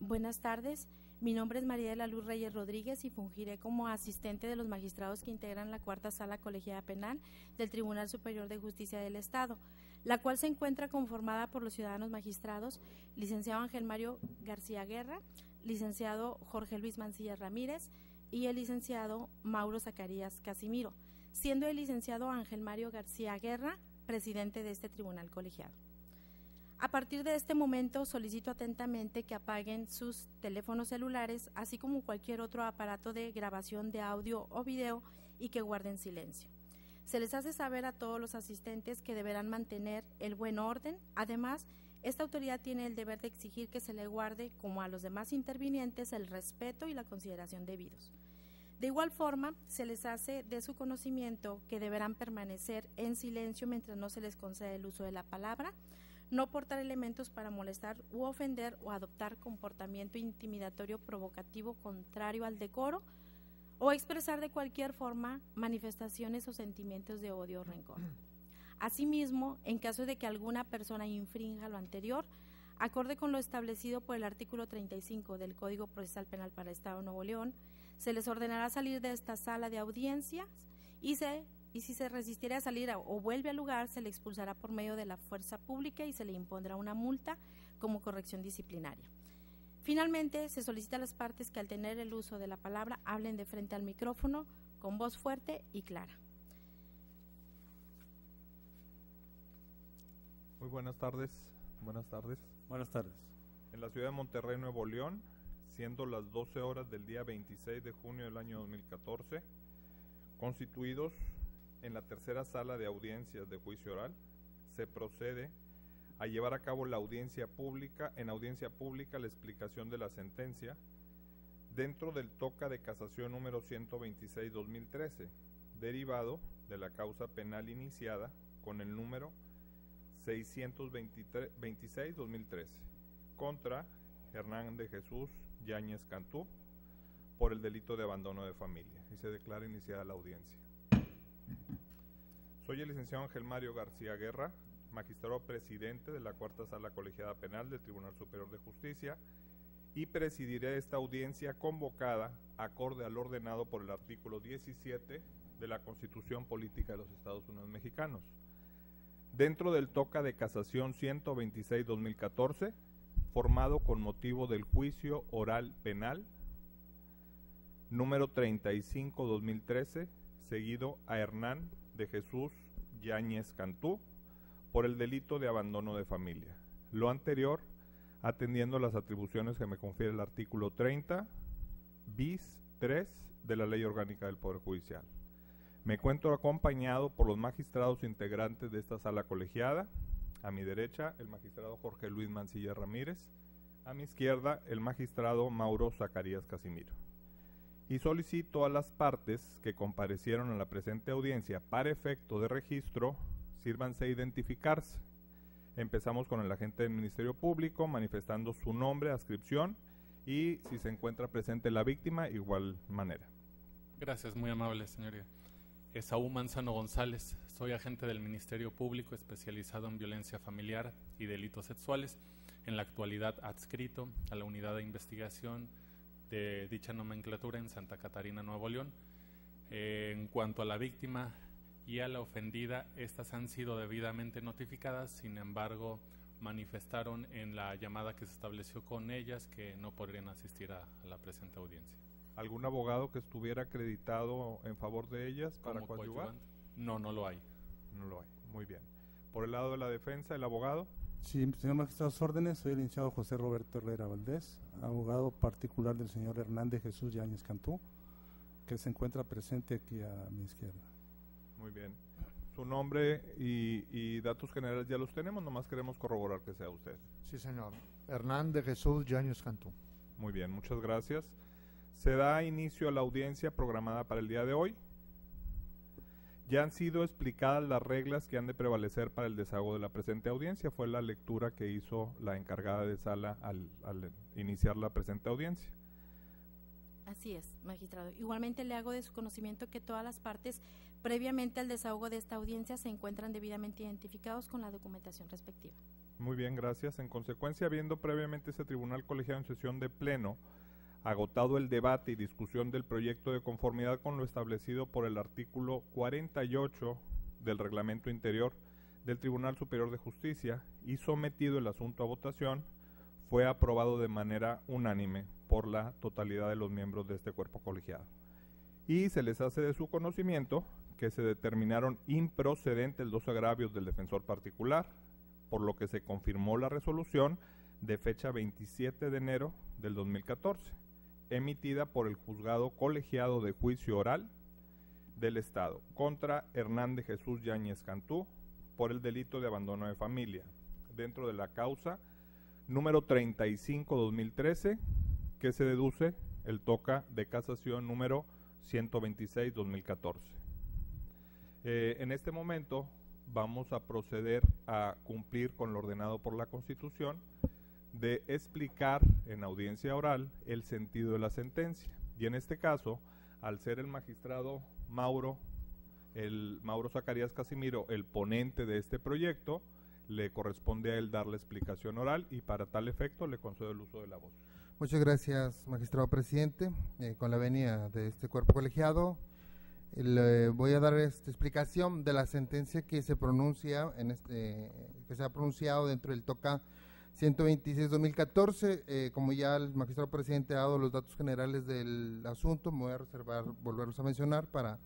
Buenas tardes, mi nombre es María de la Luz Reyes Rodríguez y fungiré como asistente de los magistrados que integran la cuarta sala colegiada penal del Tribunal Superior de Justicia del Estado, la cual se encuentra conformada por los ciudadanos magistrados, licenciado Ángel Mario García Guerra, licenciado Jorge Luis Mancilla Ramírez y el licenciado Mauro Zacarías Casimiro, siendo el licenciado Ángel Mario García Guerra presidente de este tribunal colegiado. A partir de este momento solicito atentamente que apaguen sus teléfonos celulares, así como cualquier otro aparato de grabación de audio o video y que guarden silencio. Se les hace saber a todos los asistentes que deberán mantener el buen orden. Además, esta autoridad tiene el deber de exigir que se le guarde, como a los demás intervinientes, el respeto y la consideración debidos. De igual forma, se les hace de su conocimiento que deberán permanecer en silencio mientras no se les concede el uso de la palabra, no portar elementos para molestar u ofender o adoptar comportamiento intimidatorio provocativo contrario al decoro o expresar de cualquier forma manifestaciones o sentimientos de odio o rencor. Asimismo, en caso de que alguna persona infrinja lo anterior, acorde con lo establecido por el artículo 35 del Código Procesal Penal para el Estado de Nuevo León, se les ordenará salir de esta sala de audiencias y si se resistiera a salir o vuelve al lugar, se le expulsará por medio de la fuerza pública y se le impondrá una multa como corrección disciplinaria. Finalmente, se solicita a las partes que al tener el uso de la palabra hablen de frente al micrófono con voz fuerte y clara. Muy buenas tardes. Buenas tardes. Buenas tardes. En la ciudad de Monterrey, Nuevo León, siendo las 12 horas del día 26 de junio del año 2014, constituidos en la tercera sala de audiencias de juicio oral, se procede a llevar a cabo la audiencia pública, la explicación de la sentencia, dentro del toca de casación número 126-2013, derivado de la causa penal iniciada con el número 626-2013, contra Hernán de Jesús Yáñez Cantú, por el delito de abandono de familia, y se declara iniciada la audiencia. Soy el licenciado Ángel Mario García Guerra, magistrado presidente de la cuarta sala colegiada penal del Tribunal Superior de Justicia, y presidiré esta audiencia convocada acorde al ordenado por el artículo 17 de la Constitución Política de los Estados Unidos Mexicanos, dentro del toca de casación 126-2014, formado con motivo del juicio oral penal número 35-2013, seguido a Hernán de Jesús Yáñez Cantú por el delito de abandono de familia. Lo anterior, atendiendo las atribuciones que me confiere el artículo 30 bis 3 de la Ley Orgánica del Poder Judicial. Me encuentro acompañado por los magistrados integrantes de esta sala colegiada. A mi derecha, el magistrado Jorge Luis Mancilla Ramírez. A mi izquierda, el magistrado Mauro Zacarías Casimiro. Y solicito a las partes que comparecieron a la presente audiencia para efecto de registro, sírvanse a identificarse. Empezamos con el agente del Ministerio Público manifestando su nombre, adscripción y si se encuentra presente la víctima, igual manera. Gracias, muy amable, señoría. Esaú Manzano González, soy agente del Ministerio Público especializado en violencia familiar y delitos sexuales, en la actualidad adscrito a la unidad de investigación de dicha nomenclatura en Santa Catarina, Nuevo León. En cuanto a la víctima y a la ofendida, estas han sido debidamente notificadas, sin embargo, manifestaron en la llamada que se estableció con ellas que no podrían asistir a la presente audiencia. ¿Algún abogado que estuviera acreditado en favor de ellas para coadyuvar? No, no lo hay. No lo hay, muy bien. Por el lado de la defensa, ¿el abogado? Sí, señor magistrado, órdenes, soy el licenciado José Roberto Herrera Valdés, abogado particular del señor Hernán de Jesús Yáñez Cantú, que se encuentra presente aquí a mi izquierda. Muy bien. Su nombre y datos generales ya los tenemos, nomás queremos corroborar que sea usted. Sí, señor. Hernán de Jesús Yáñez Cantú. Muy bien, muchas gracias. Se da inicio a la audiencia programada para el día de hoy. Ya han sido explicadas las reglas que han de prevalecer para el desahogo de la presente audiencia. Fue la lectura que hizo la encargada de sala al iniciar la presente audiencia. Así es, magistrado. Igualmente le hago de su conocimiento que todas las partes, previamente al desahogo de esta audiencia, se encuentran debidamente identificados con la documentación respectiva. Muy bien, gracias. En consecuencia, habiendo previamente ese tribunal colegiado en sesión de pleno agotado el debate y discusión del proyecto de conformidad con lo establecido por el artículo 48 del reglamento interior del Tribunal Superior de Justicia y sometido el asunto a votación, fue aprobado de manera unánime por la totalidad de los miembros de este cuerpo colegiado. Y se les hace de su conocimiento que se determinaron improcedentes los agravios del defensor particular, por lo que se confirmó la resolución de fecha 27 de enero del 2014, emitida por el Juzgado Colegiado de Juicio Oral del Estado contra Hernán de Jesús Yáñez Cantú por el delito de abandono de familia, dentro de la causa número 35-2013, que se deduce el toca de casación número 126-2014. En este momento vamos a proceder a cumplir con lo ordenado por la Constitución de explicar en audiencia oral el sentido de la sentencia. Y en este caso, al ser el magistrado Mauro Zacarías Casimiro el ponente de este proyecto, le corresponde a él dar la explicación oral y para tal efecto le concedo el uso de la voz. Muchas gracias, magistrado presidente. Con la venia de este cuerpo colegiado, le voy a dar esta explicación de la sentencia que se pronuncia que se ha pronunciado dentro del TOCA 126-2014. Como ya el magistrado presidente ha dado los datos generales del asunto, me voy a reservar volverlos a mencionar para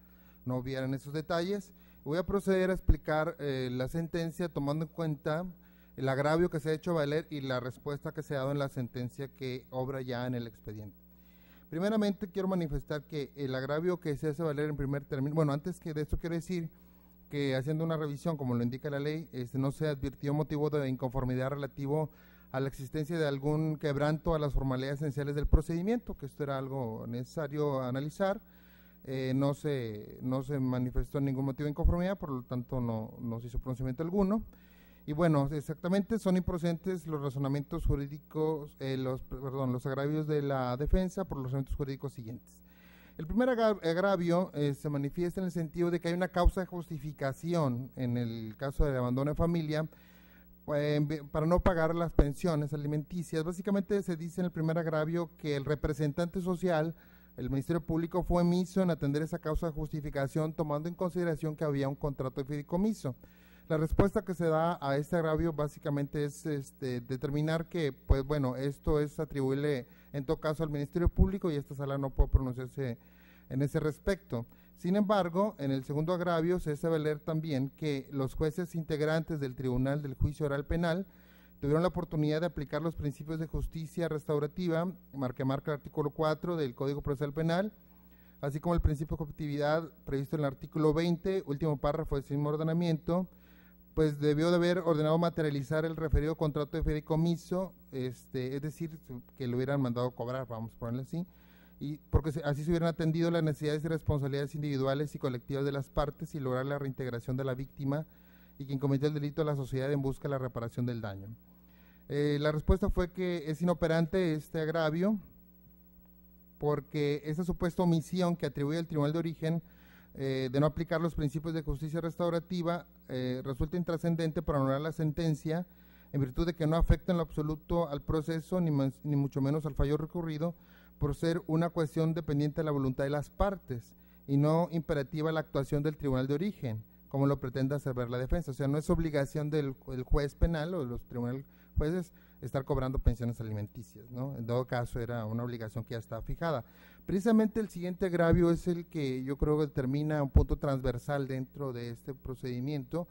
no obviar en esos detalles. Voy a proceder a explicar la sentencia tomando en cuenta el agravio que se ha hecho valer y la respuesta que se ha dado en la sentencia que obra ya en el expediente. Primeramente quiero manifestar que el agravio que se hace valer en primer término, bueno, antes que de esto quiero decir que haciendo una revisión, como lo indica la ley, no se advirtió motivo de inconformidad relativo a la existencia de algún quebranto a las formalidades esenciales del procedimiento, que esto era algo necesario analizar. No se manifestó ningún motivo de inconformidad, por lo tanto no se hizo pronunciamiento alguno. Y bueno, exactamente son improcedentes los razonamientos jurídicos, los agravios de la defensa por los razonamientos jurídicos siguientes. El primer agravio se manifiesta en el sentido de que hay una causa de justificación en el caso del abandono de familia para no pagar las pensiones alimenticias. Básicamente se dice en el primer agravio que el representante social, el Ministerio Público, fue omiso en atender esa causa de justificación tomando en consideración que había un contrato de fideicomiso. La respuesta que se da a este agravio básicamente es determinar que, pues bueno, esto es atribuible en todo caso al Ministerio Público y esta sala no puede pronunciarse en ese respecto. Sin embargo, en el segundo agravio se hace valer también que los jueces integrantes del Tribunal del Juicio Oral Penal tuvieron la oportunidad de aplicar los principios de justicia restaurativa, que marca el artículo 4 del Código Procesal Penal, así como el principio de objetividad previsto en el artículo 20, último párrafo del mismo ordenamiento, pues debió de haber ordenado materializar el referido contrato de fideicomiso, es decir, que lo hubieran mandado cobrar, vamos a ponerle así, y porque así se hubieran atendido las necesidades y responsabilidades individuales y colectivas de las partes y lograr la reintegración de la víctima y quien cometió el delito a la sociedad en busca de la reparación del daño. La respuesta fue que es inoperante este agravio porque esa supuesta omisión que atribuye al Tribunal de Origen de no aplicar los principios de justicia restaurativa resulta intrascendente para anular la sentencia en virtud de que no afecta en lo absoluto al proceso ni mucho menos al fallo recurrido por ser una cuestión dependiente de la voluntad de las partes y no imperativa la actuación del Tribunal de Origen, como lo pretende hacer ver la defensa. O sea, no es obligación del juez penal o de los tribunales jueces estar cobrando pensiones alimenticias, ¿no? En todo caso era una obligación que ya estaba fijada. Precisamente el siguiente agravio es el que yo creo que determina un punto transversal dentro de este procedimiento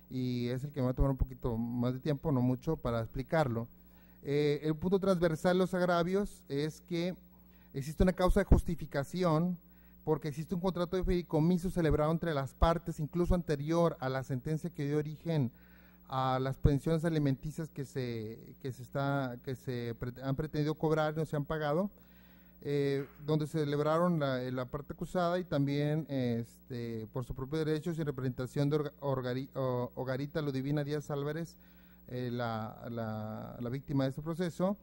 y es el que me va a tomar un poquito más de tiempo, no mucho, para explicarlo. El punto transversal de los agravios es que existe una causa de justificación porque existe un contrato de fideicomiso celebrado entre las partes, incluso anterior a la sentencia que dio origen a las pensiones alimenticias que se han pretendido cobrar y no se han pagado, donde se celebraron la parte acusada y también por sus propios derechos y representación de Ogarita Ludivina Díaz Álvarez, la víctima de este proceso,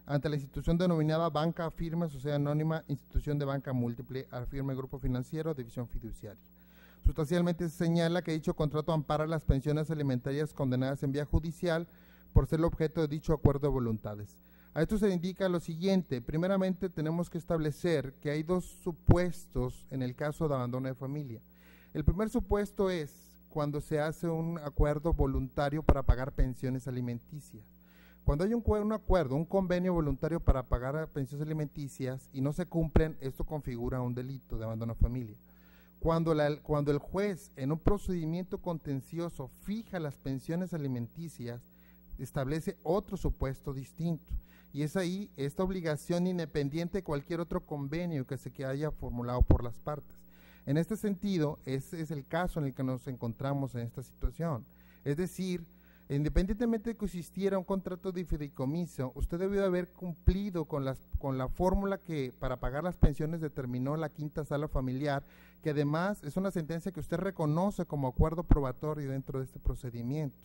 ante la institución denominada Banca Afirme, Sociedad Anónima, Institución de Banca Múltiple, Afirme Grupo Financiero, División Fiduciaria. Sustancialmente se señala que dicho contrato ampara las pensiones alimentarias condenadas en vía judicial por ser el objeto de dicho acuerdo de voluntades. A esto se indica lo siguiente: primeramente tenemos que establecer que hay dos supuestos en el caso de abandono de familia. El primer supuesto es cuando se hace un acuerdo voluntario para pagar pensiones alimenticias. Cuando hay un acuerdo, un convenio voluntario para pagar pensiones alimenticias y no se cumplen, esto configura un delito de abandono de familia. Cuando el juez en un procedimiento contencioso fija las pensiones alimenticias, establece otro supuesto distinto. Y es ahí esta obligación independiente de cualquier otro convenio que se haya formulado por las partes. En este sentido, ese es el caso en el que nos encontramos en esta situación. Es decir, independientemente de que existiera un contrato de fideicomiso, usted debió haber cumplido con la fórmula que para pagar las pensiones determinó la quinta sala familiar, que además es una sentencia que usted reconoce como acuerdo probatorio dentro de este procedimiento.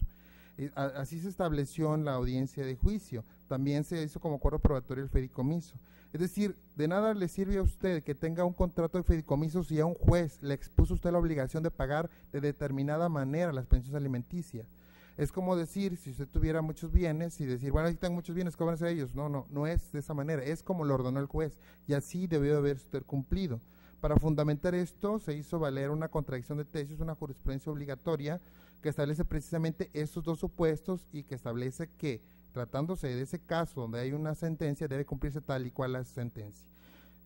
Así se estableció en la audiencia de juicio. También se hizo como acuerdo probatorio el fideicomiso. Es decir, de nada le sirve a usted que tenga un contrato de fideicomiso si a un juez le expuso usted la obligación de pagar de determinada manera las pensiones alimenticias. Es como decir, si usted tuviera muchos bienes y decir, bueno, aquí tengo muchos bienes, cóbrense ellos. No es de esa manera, es como lo ordenó el juez y así debió haber usted cumplido. Para fundamentar esto, se hizo valer una contradicción de tesis, una jurisprudencia obligatoria que establece precisamente estos dos supuestos y que establece que, tratándose de ese caso donde hay una sentencia, debe cumplirse tal y cual la sentencia.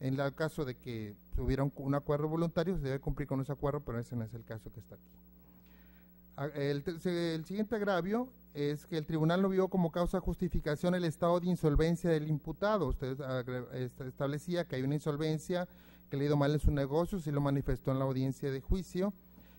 En el caso de que hubiera un acuerdo voluntario, se debe cumplir con ese acuerdo, pero ese no es el caso que está aquí. El siguiente agravio es que el tribunal no vio como causa de justificación el estado de insolvencia del imputado. Usted establecía que hay una insolvencia, que le ha ido mal en su negocio, sí lo manifestó en la audiencia de juicio,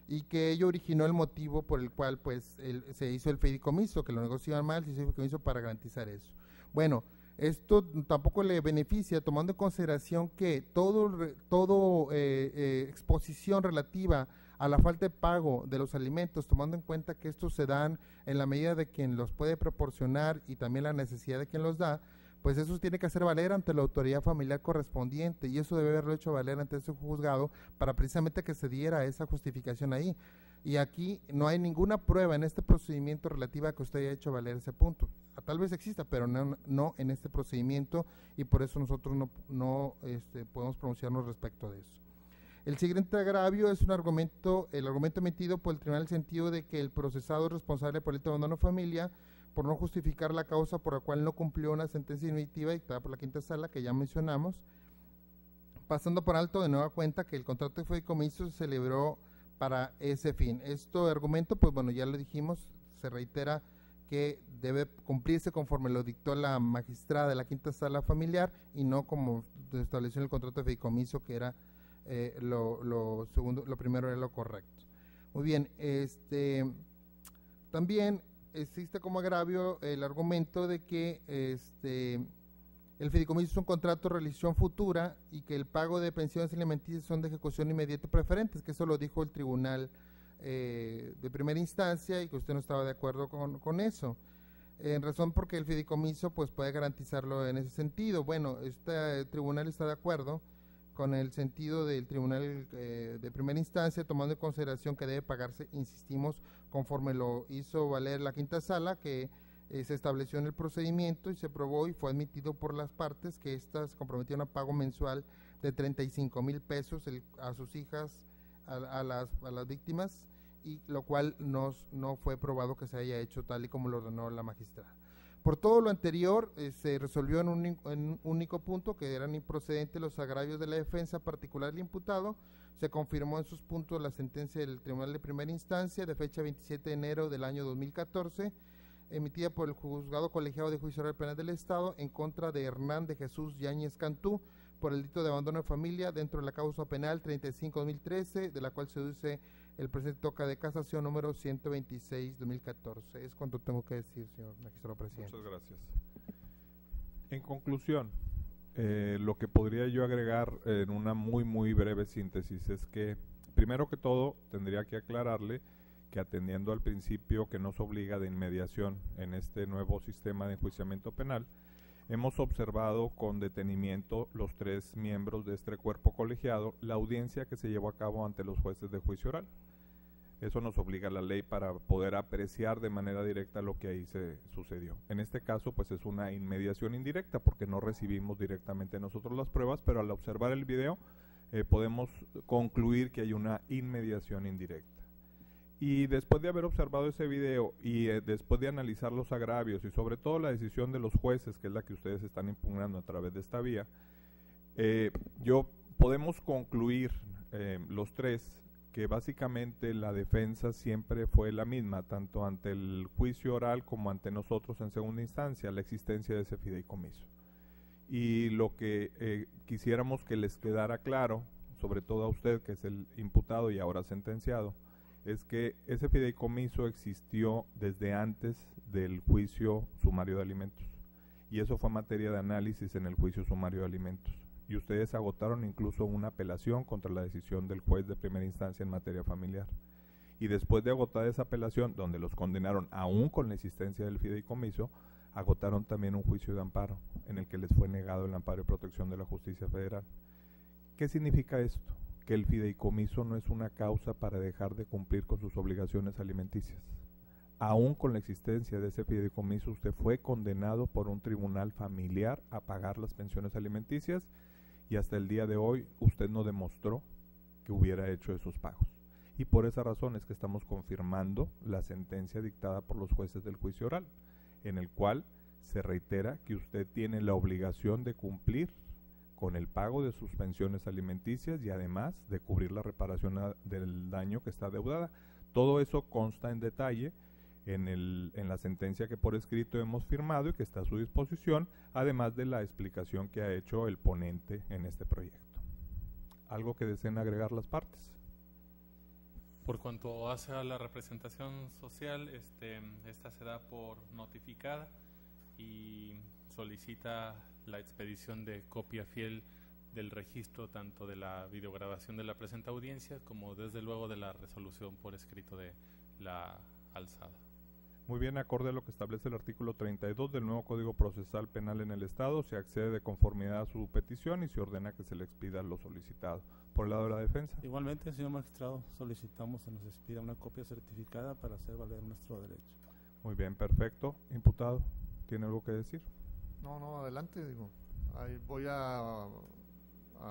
y que ello originó el motivo por el cual pues se hizo el fideicomiso, que lo negociaban mal, se hizo el fideicomiso para garantizar eso. Bueno, esto tampoco le beneficia, tomando en consideración que todo exposición relativa a la falta de pago de los alimentos, tomando en cuenta que estos se dan en la medida de quien los puede proporcionar y también la necesidad de quien los da, pues eso tiene que hacer valer ante la autoridad familiar correspondiente, y eso debe haberlo hecho valer ante ese juzgado para precisamente que se diera esa justificación ahí. Y aquí no hay ninguna prueba en este procedimiento relativa a que usted haya hecho valer ese punto. Tal vez exista, pero no en este procedimiento, y por eso nosotros no podemos pronunciarnos respecto de eso. El siguiente agravio es el argumento emitido por el tribunal en el sentido de que el procesado es responsable por el delito de abandono de familia por no justificar la causa por la cual no cumplió una sentencia definitiva dictada por la quinta sala que ya mencionamos, pasando por alto de nueva cuenta que el contrato de fideicomiso se celebró para ese fin. Este argumento, pues bueno, ya lo dijimos, se reitera que debe cumplirse conforme lo dictó la magistrada de la quinta sala familiar y no como estableció en el contrato de fideicomiso, que era lo primero era lo correcto. Muy bien, también existe como agravio el argumento de que el fideicomiso es un contrato de realización futura y que el pago de pensiones alimenticias son de ejecución inmediata y preferentes, que eso lo dijo el tribunal de primera instancia y que usted no estaba de acuerdo con eso. En razón porque el fideicomiso pues puede garantizarlo en ese sentido. Bueno, este tribunal está de acuerdo con el sentido del tribunal de primera instancia, tomando en consideración que debe pagarse, insistimos, conforme lo hizo valer la quinta sala, que se estableció en el procedimiento y se probó y fue admitido por las partes que éstas se comprometieron a pago mensual de 35,000 pesos a sus hijas, a las víctimas, y lo cual no fue probado que se haya hecho tal y como lo ordenó la magistrada. Por todo lo anterior, se resolvió en un único punto que eran improcedentes los agravios de la defensa particular del imputado. Se confirmó en sus puntos la sentencia del Tribunal de Primera Instancia de fecha 27 de enero del año 2014, emitida por el Juzgado Colegiado de Juicio Oral Penal del Estado en contra de Hernán de Jesús Yáñez Cantú por el delito de abandono de familia dentro de la causa penal 35-2013, de la cual se deduce el presente toca de casación número 126-2014. Es cuanto tengo que decir, señor magistrado presidente. Muchas gracias. En conclusión, lo que podría yo agregar en una muy breve síntesis es que, primero que todo, tendría que aclararle que atendiendo al principio que nos obliga de inmediación en este nuevo sistema de enjuiciamiento penal, hemos observado con detenimiento los 3 miembros de este cuerpo colegiado la audiencia que se llevó a cabo ante los jueces de juicio oral. Eso nos obliga a la ley para poder apreciar de manera directa lo que ahí se sucedió. En este caso, pues es una inmediación indirecta porque no recibimos directamente nosotros las pruebas, pero al observar el video podemos concluir que hay una inmediación indirecta. Y después de haber observado ese video y después de analizar los agravios y sobre todo la decisión de los jueces, que es la que ustedes están impugnando a través de esta vía, podemos concluir los 3 que básicamente la defensa siempre fue la misma, tanto ante el juicio oral como ante nosotros en segunda instancia, la existencia de ese fideicomiso. Y lo que quisiéramos que les quedara claro, sobre todo a usted que es el imputado y ahora sentenciado, es que ese fideicomiso existió desde antes del juicio sumario de alimentos. Y eso fue materia de análisis en el juicio sumario de alimentos. Y ustedes agotaron incluso una apelación contra la decisión del juez de primera instancia en materia familiar. Y después de agotar esa apelación, donde los condenaron aún con la existencia del fideicomiso, agotaron también un juicio de amparo, en el que les fue negado el amparo y protección de la justicia federal. ¿Qué significa esto? Que el fideicomiso no es una causa para dejar de cumplir con sus obligaciones alimenticias. Aún con la existencia de ese fideicomiso, usted fue condenado por un tribunal familiar a pagar las pensiones alimenticias y hasta el día de hoy usted no demostró que hubiera hecho esos pagos. Y por esa razón es que estamos confirmando la sentencia dictada por los jueces del juicio oral, en el cual se reitera que usted tiene la obligación de cumplir con el pago de sus pensiones alimenticias y además de cubrir la reparación del daño que está adeudada. Todo eso consta en detalle en la sentencia que por escrito hemos firmado y que está a su disposición, además de la explicación que ha hecho el ponente en este proyecto. ¿Algo que deseen agregar las partes? Por cuanto hace a la representación social, esta se da por notificada y solicita la expedición de copia fiel del registro tanto de la videograbación de la presente audiencia como desde luego de la resolución por escrito de la alzada. Muy bien, acorde a lo que establece el artículo 32 del nuevo Código Procesal Penal en el Estado, se accede de conformidad a su petición y se ordena que se le expida lo solicitado. Por el lado de la defensa. Igualmente, señor magistrado, solicitamos que nos expida una copia certificada para hacer valer nuestro derecho. Muy bien, perfecto. Imputado, ¿tiene algo que decir? No, adelante, digo. Ahí voy a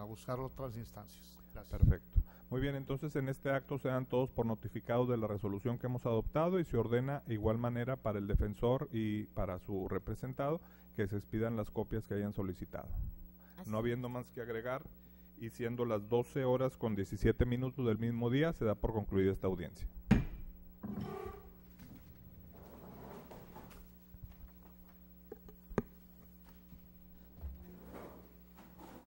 buscar otras instancias. Gracias. Perfecto. Muy bien, entonces en este acto se dan todos por notificados de la resolución que hemos adoptado y se ordena de igual manera para el defensor y para su representado que se expidan las copias que hayan solicitado. No habiendo más que agregar y siendo las 12 horas con 17 minutos del mismo día, se da por concluida esta audiencia.